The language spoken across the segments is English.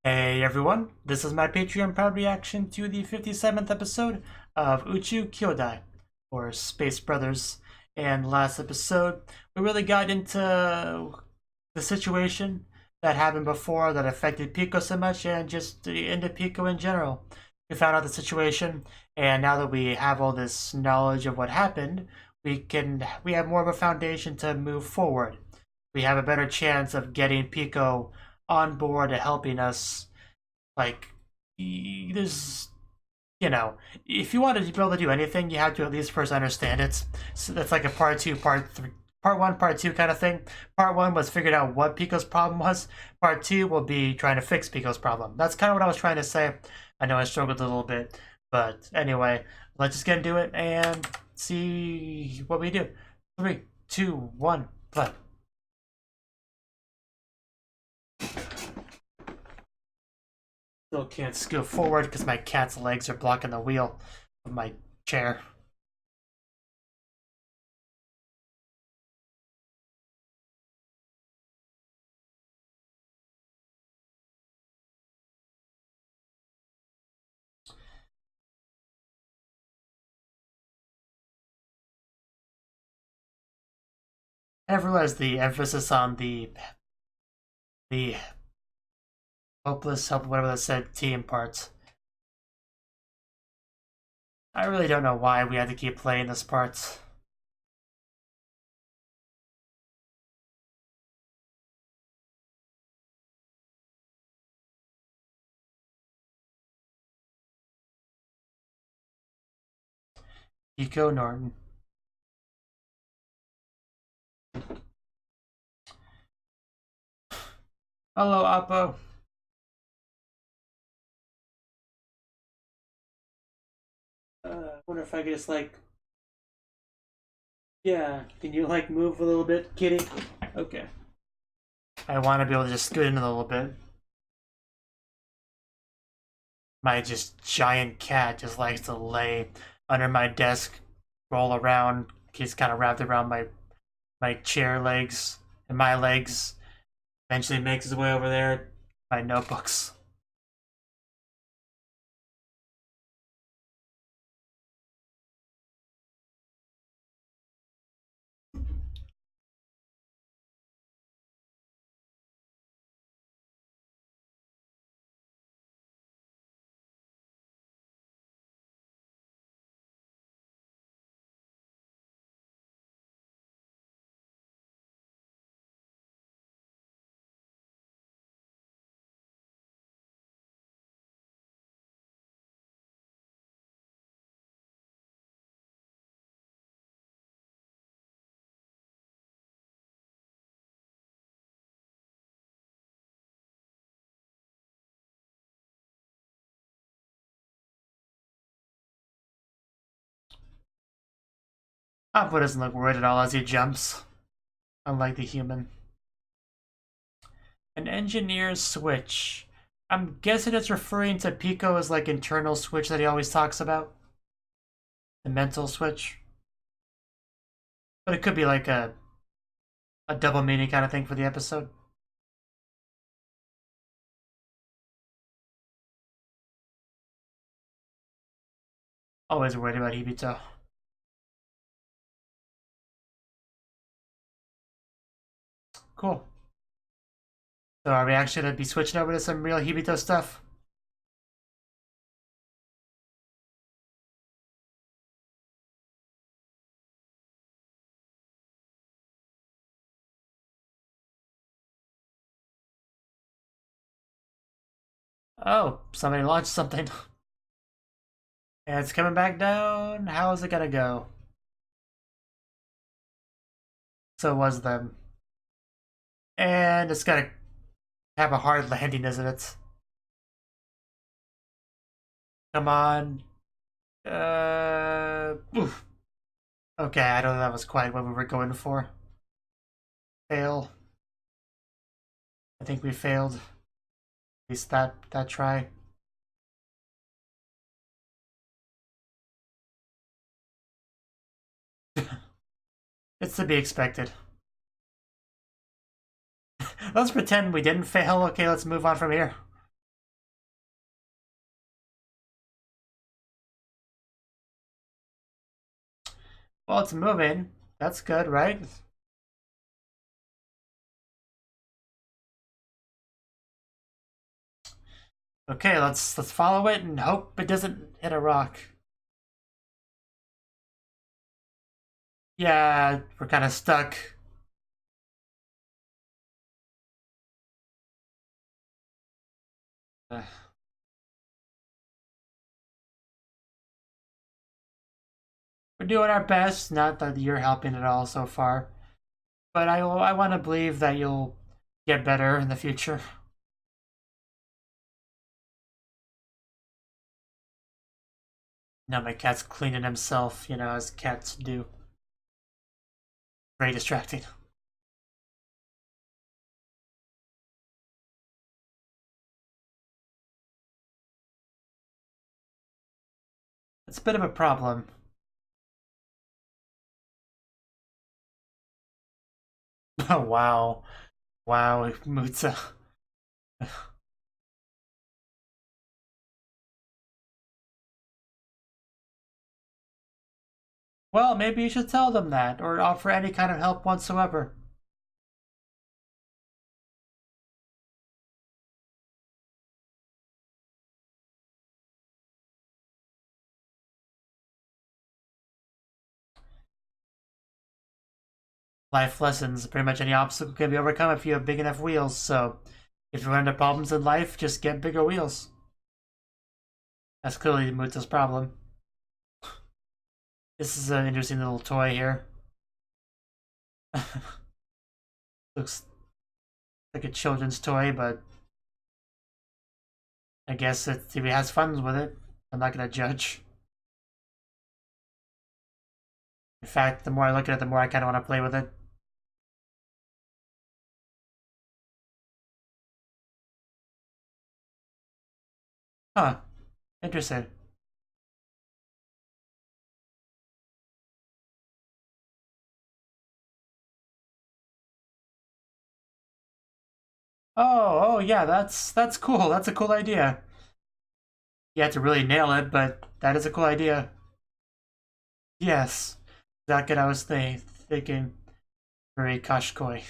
Hey everyone, this is my Patreon proud reaction to the 57th episode of Uchuu Kyoudai, or Space Brothers. And last episode, we really got into the situation that happened before that affected Pico so much and just the end of Pico in general. We found out the situation, and now that we have all this knowledge of what happened, we have more of a foundation to move forward. We have a better chance of getting Pico on board to helping us. Like, there's, if you want to be able to do anything, you have to at least first understand it. So that's like a part two, part three, part one, part two kind of thing. Part one was figuring out what Pico's problem was. Part two will be trying to fix Pico's problem. That's kind of what I was trying to say. I know I struggled a little bit, but anyway, let's just get into it and see what we do. 3, 2, 1, play. Still can't scoot forward because my cat's legs are blocking the wheel of my chair. I realized the emphasis on the hopeless, help, whatever that said, team parts. I really don't know why we had to keep playing this part. Eco Norton. Hello, Oppo. I wonder if I could just yeah, can you move a little bit, kitty? Okay. I want to be able to just scoot in a little bit. My just giant cat just likes to lay under my desk, roll around. He's kind of wrapped around my chair legs and my legs. Eventually makes his way over there. My notebooks. Appa doesn't look worried at all as he jumps, unlike the human. An engineer's switch. I'm guessing it's referring to Pico's internal switch that he always talks about. The mental switch. But it could be like a double meaning kind of thing for the episode. Always worried about Hibito. Cool. So are we actually going to be switching over to some real Hibito stuff? Oh, somebody launched something. And it's coming back down. How is it gonna go? So it was them. And it's gonna have a hard landing, isn't it? Come on. Oof. Okay, I don't know that was quite what we were going for. Fail. I think we failed. At least that try. It's to be expected. Let's pretend we didn't fail. Okay, let's move on from here. Well, it's moving. That's good, right? Okay, let's follow it and hope it doesn't hit a rock. Yeah, we're kind of stuck. Uh, We're doing our best. Not that you're helping at all so far, but I want to believe that you'll get better in the future. Now my cat's cleaning himself, as cats do. Very distracting. It's a bit of a problem. Oh, wow. Wow, Mutsa. Well, maybe you should tell them that, or offer any kind of help whatsoever. Life lessons. Pretty much any obstacle can be overcome if you have big enough wheels, so if you run into problems in life, just get bigger wheels. That's clearly Mutsa's problem. This is an interesting little toy here. Looks like a children's toy, but I guess if he has fun with it, I'm not gonna judge. In fact, the more I look at it, the more I kind of want to play with it. Huh. Interesting. Oh, yeah, that's cool. That's a cool idea. You have to really nail it, but that is a cool idea. Yes. That's what I was thinking. Very Kashkoi.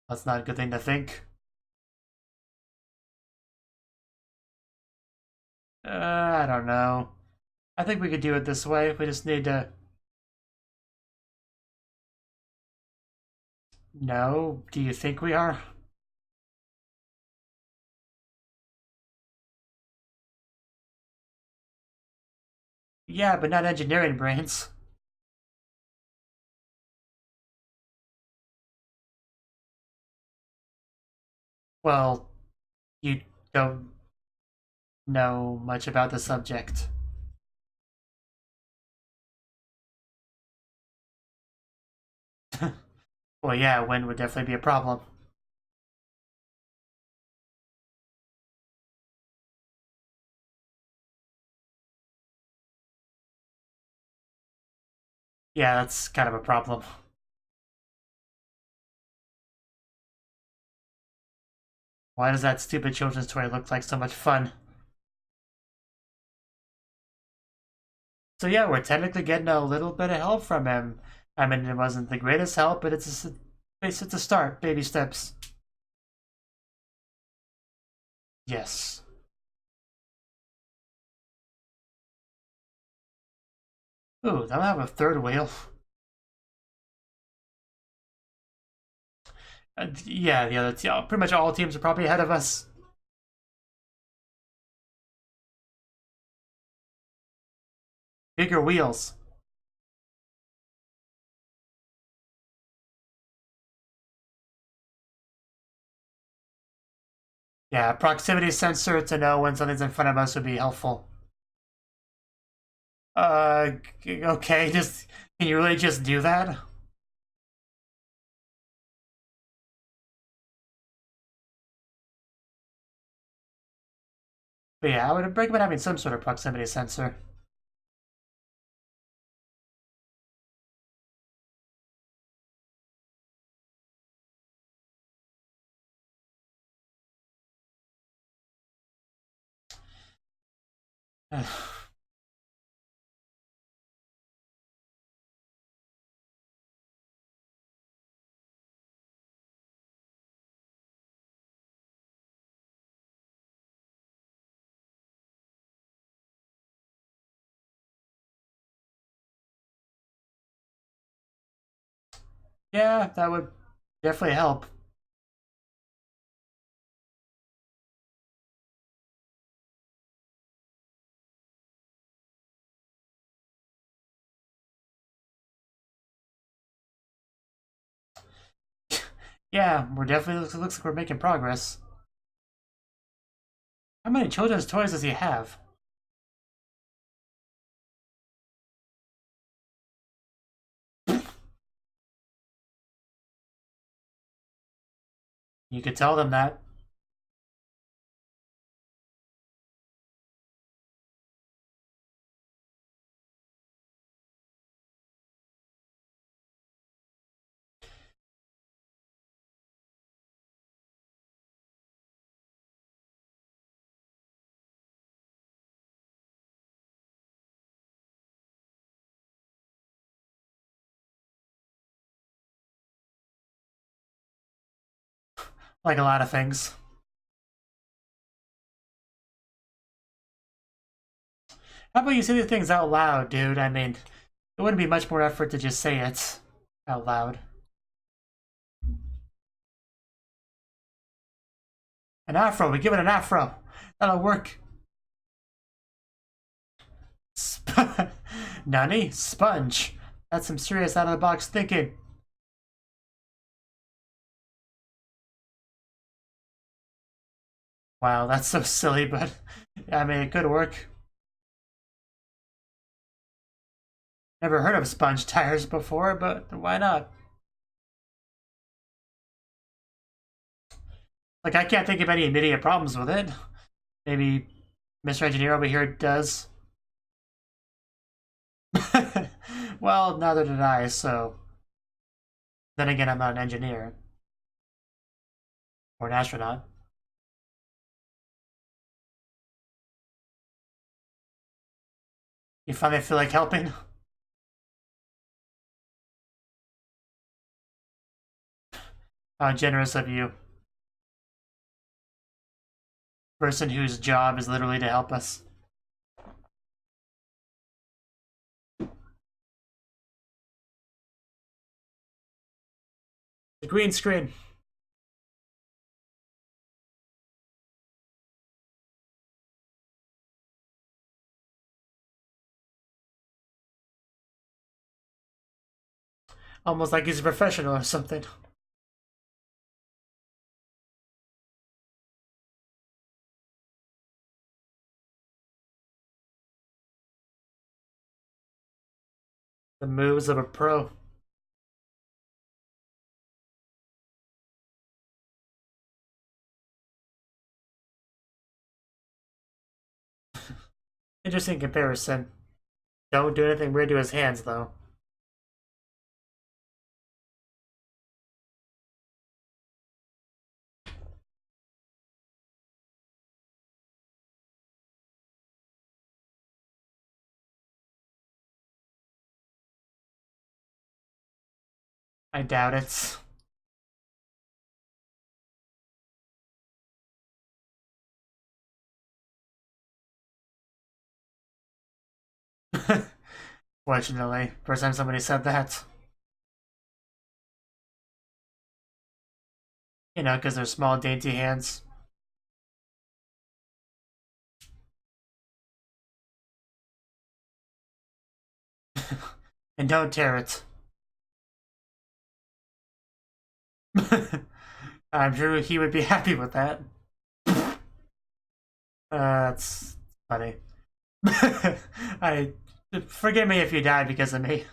That's not a good thing to think. I don't know. I think we could do it this way. We just need to... No? Do you think we are? Yeah, but not engineering brains. Well, you don't know much about the subject. Well, yeah, wind would definitely be a problem. Yeah, that's kind of a problem. Why does that stupid children's toy look like so much fun? So yeah, we're technically getting a little bit of help from him. I mean, it wasn't the greatest help, but it's a start. Baby steps. Yes. Ooh, that'll have a third wheel. Yeah, the other pretty much all teams are probably ahead of us. Bigger wheels. Yeah, proximity sensor to know when something's in front of us would be helpful. Okay, just can you really just do that? But yeah, I would recommend having some sort of proximity sensor. Yeah, that would definitely help. Yeah, we're definitely looks like we're making progress. How many children's toys does he have? You could tell them that. Like a lot of things. How about you say the things out loud, dude? I mean, it wouldn't be much more effort to just say it out loud. An afro, we give it an afro. That'll work. Nani? Sponge. That's some serious out of the box thinking. Wow, that's so silly, but I mean, it could work. Never heard of sponge tires before, but why not? Like, I can't think of any immediate problems with it. Maybe Mr. Engineer over here does. Well, neither did I, so. Then again, I'm not an engineer. Or an astronaut. You finally feel like helping? How generous of you. Person whose job is literally to help us. The green screen. Almost like he's a professional or something. The moves of a pro. Interesting comparison. Don't do anything weird to his hands, though. I doubt it. Fortunately, first time somebody said that. You know, because they're small, dainty hands. And don't tear it. I'm sure he would be happy with that. That's funny. I forgive me if you died because of me.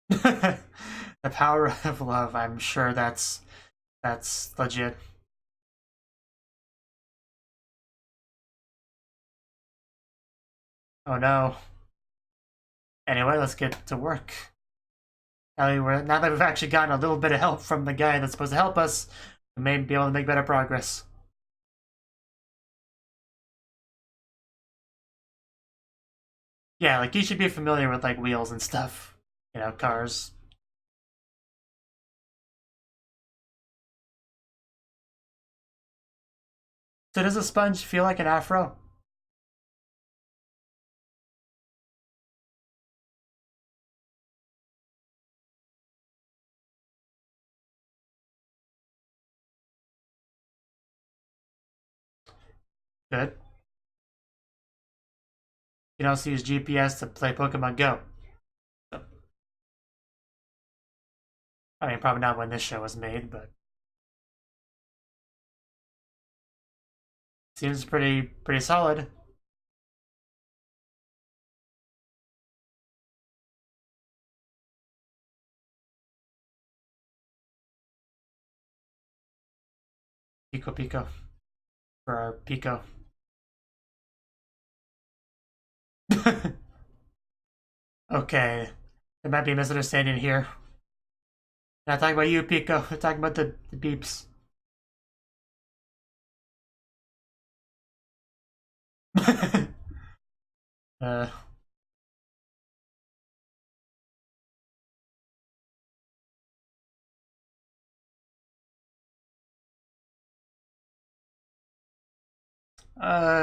The power of love. I'm sure that's legit. Oh no. Anyway, let's get to work. Now that we've actually gotten a little bit of help from the guy that's supposed to help us, we may be able to make better progress. Yeah, like you should be familiar with like wheels and stuff. You know, cars. So does a sponge feel like an afro? Good. You can also use GPS to play Pokemon Go. So, I mean, probably not when this show was made, but seems pretty solid. Pico Pico for our Pico. Okay, there might be a misunderstanding here. Not talking about you, Pico. We're talking about the beeps. uh,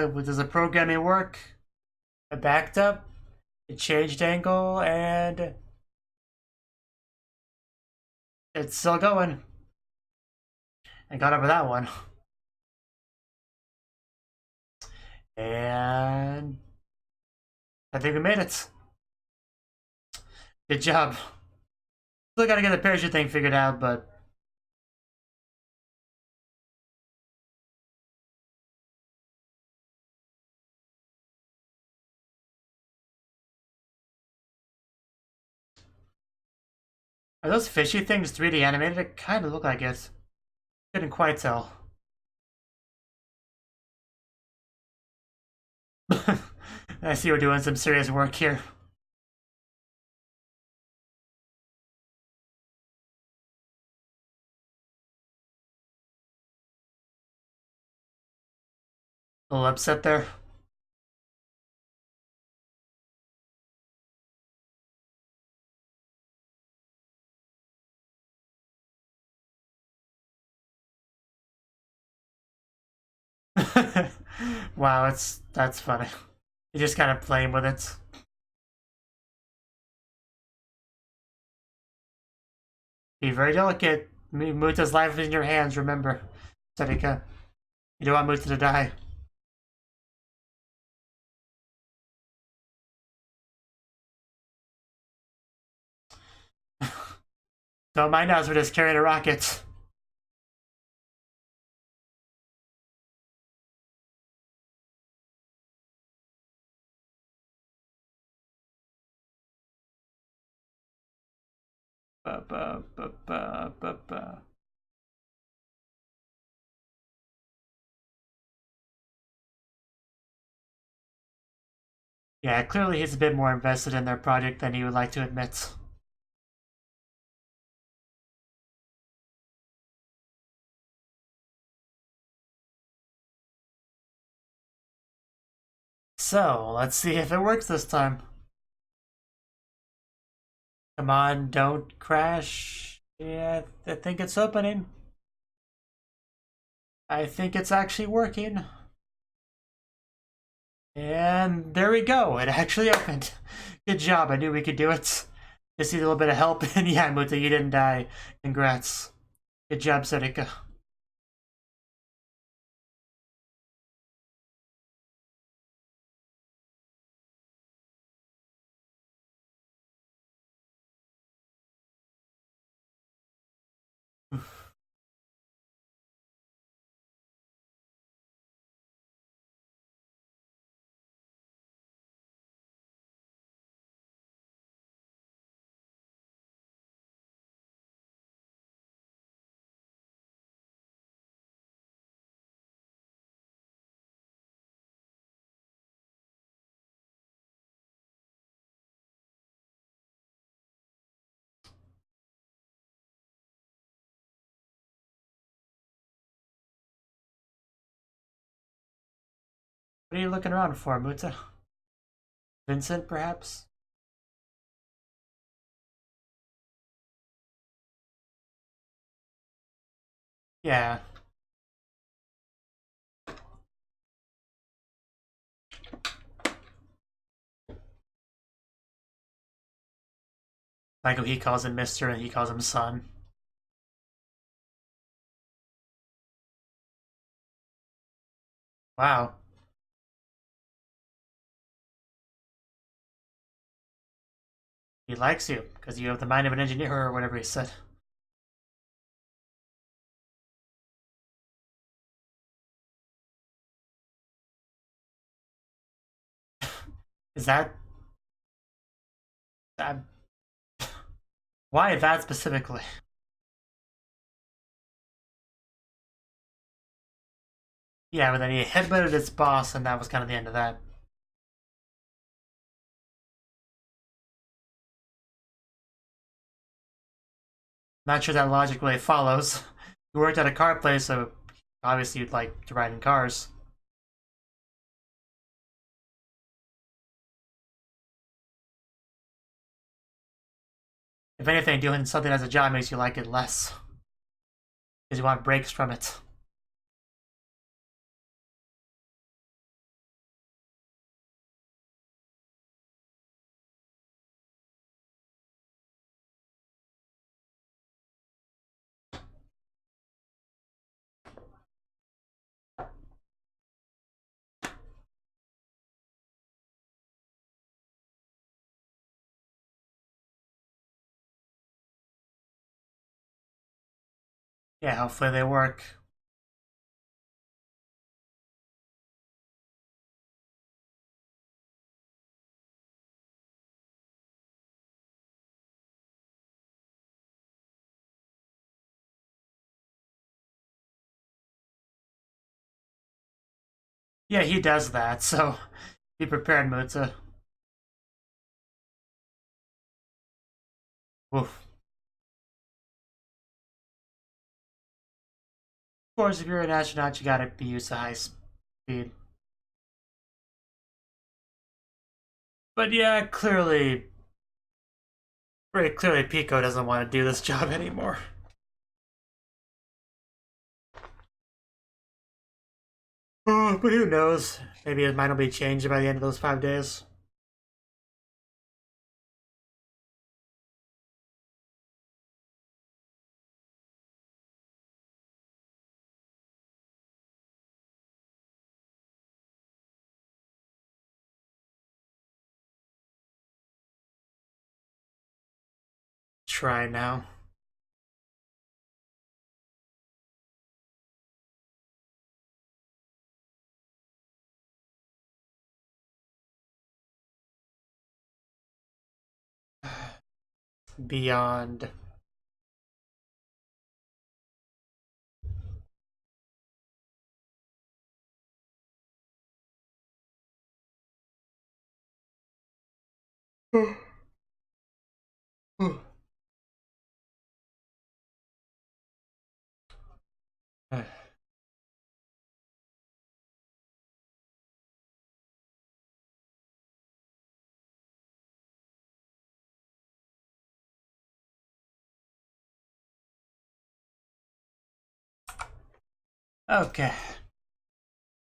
does the programming work? It backed up. It changed angle, and it's still going. I got over that one. And I think we made it. Good job. Still gotta get the parachute thing figured out, but are those fishy things 3D animated? It kind of look like it. Couldn't quite tell. I see we're doing some serious work here. A little upset there. Wow, that's funny. You're just kind of playing with it. Be very delicate. Muta's life is in your hands, remember. Sarika. You don't want Muta to die. Don't mind us, we're just carrying a rocket. Ba, ba, ba, ba, ba, ba. Yeah, clearly he's a bit more invested in their project than he would like to admit. So, let's see if it works this time. Come on, don't crash. Yeah, I think it's opening. I think it's actually working. And there we go. It actually opened. Good job. I knew we could do it. Just need a little bit of help. And yeah, Muta, you didn't die. Congrats. Good job, Sarika. What are you looking around for, Muta? Vincent, perhaps? Yeah. Like he calls him Mister and he calls him Son. Wow. He likes you because you have the mind of an engineer or whatever he said. Is that uh, why that specifically? Yeah, but then he headbutted his boss, and that was kind of the end of that. Not sure that logic really follows. You worked at a car place, so obviously you'd like to ride in cars. If anything, doing something as a job makes you like it less. Because you want breaks from it. Yeah, hopefully they work. Yeah, he does that, so be prepared, Muta. Woof. Of course, if you're an astronaut, you gotta be used to high speed. But yeah, clearly, very clearly, Pico doesn't want to do this job anymore. Oh, but who knows? Maybe his mind will be changed by the end of those 5 days. Try now. Beyond. Okay.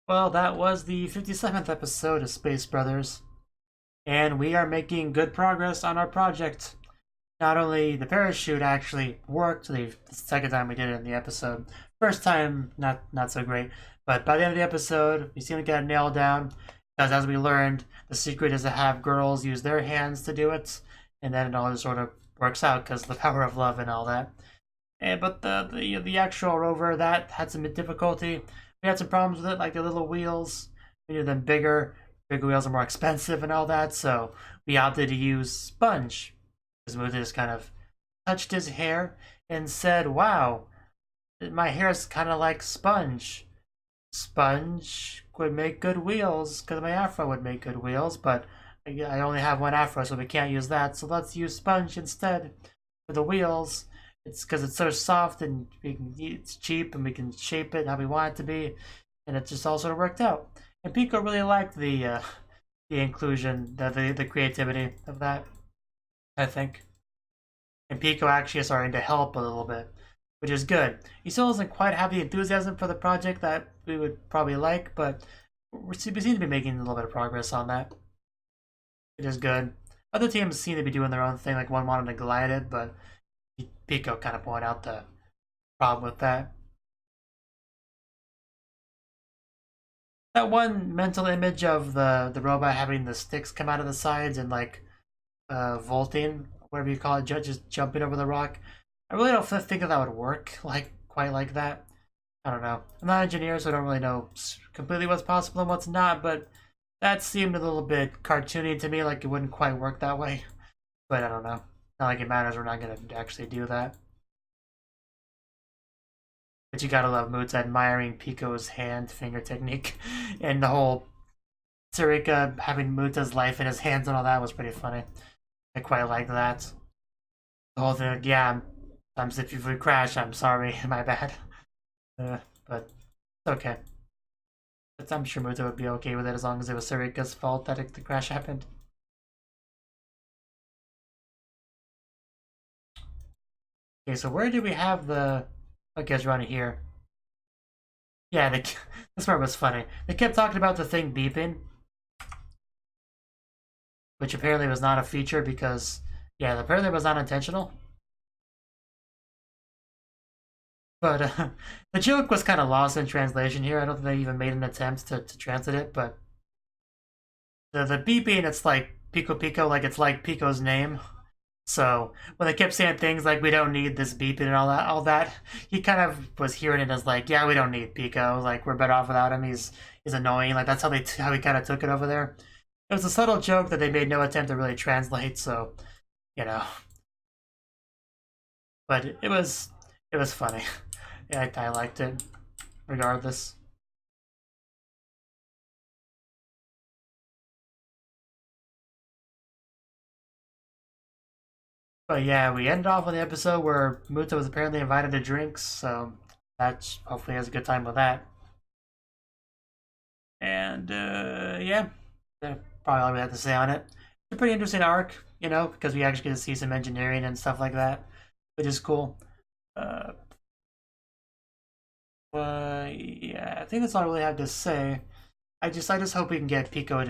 Well, that was the 57th episode of Space Brothers, and we are making good progress on our project. Not only the parachute actually worked the second time we did it in the episode. First time, not so great, but by the end of the episode, we seem to get it nailed down. Because as we learned, the secret is to have girls use their hands to do it, and then it all just sort of works out because the power of love and all that. But the actual rover that had some difficulty. We had some problems with it, like the little wheels. We needed them bigger. Bigger wheels are more expensive and all that, so we opted to use sponge. Because Muta just kind of touched his hair and said, "Wow, my hair is kind of like sponge. Sponge would make good wheels because my afro would make good wheels, but I only have one afro, so we can't use that. So let's use sponge instead for the wheels." It's because it's so soft and it's cheap and we can shape it how we want it to be, and it just all sort of worked out. And Pico really liked the inclusion, the creativity of that, I think. And Pico actually is starting to help a little bit, which is good. He still doesn't quite have the enthusiasm for the project that we would probably like, but we seem to be making a little bit of progress on that, which is good. Other teams seem to be doing their own thing, like one wanted to glide it, but Pico kind of pointed out the problem with that. That one mental image of the robot having the sticks come out of the sides and like vaulting, whatever you call it, just jumping over the rock. I really don't think that would work like quite like that. I don't know. I'm not an engineer, so I don't really know completely what's possible and what's not, but that seemed a little bit cartoony to me, like it wouldn't quite work that way. But I don't know. Not like it matters, we're not going to actually do that. But you gotta love Muta admiring Pico's hand-finger technique. And the whole Sarika having Muta's life in his hands and all that was pretty funny. I quite like that. The whole thing, like, yeah, sometimes if you crash, I'm sorry, my bad. But it's okay. But I'm sure Muta would be okay with it as long as it was Sarika's fault that the crash happened. Okay, so where do we have the... Okay, it's running here. Yeah, this part was funny. They kept talking about the thing beeping, which apparently was not a feature because, yeah, apparently it was not intentional. But the joke was kind of lost in translation here. I don't think they even made an attempt to translate it, but the beeping, it's like Pico Pico, like it's like Pico's name. So when they kept saying things like we don't need this beeping and all that, he kind of was hearing it as like, yeah, we don't need Pico. Like we're better off without him. He's annoying. Like that's how he kind of took it over there. It was a subtle joke that they made no attempt to really translate. So, you know, but it was funny. Yeah, I liked it, regardless. But yeah, we ended off with the episode where Muta was apparently invited to drinks, so that hopefully has a good time with that. And yeah, that's probably all we have to say on it. It's a pretty interesting arc, you know, because we actually get to see some engineering and stuff like that, which is cool. Yeah, I think that's all I really have to say. I just hope we can get Pico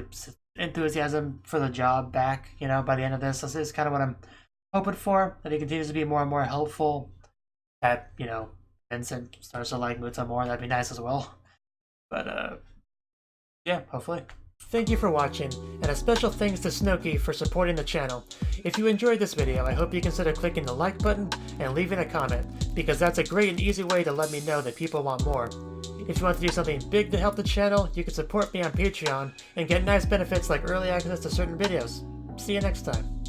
enthusiasm for the job back, you know, by the end of this. This is kind of what I'm hoping for, that he continues to be more and more helpful, that, you know, Vincent starts to like Muta more. That'd be nice as well. But yeah, hopefully. Thank you for watching, and a special thanks to Cnouki for supporting the channel. If you enjoyed this video, I hope you consider clicking the like button and leaving a comment, because that's a great and easy way to let me know that people want more. If you want to do something big to help the channel, you can support me on Patreon and get nice benefits like early access to certain videos. See you next time.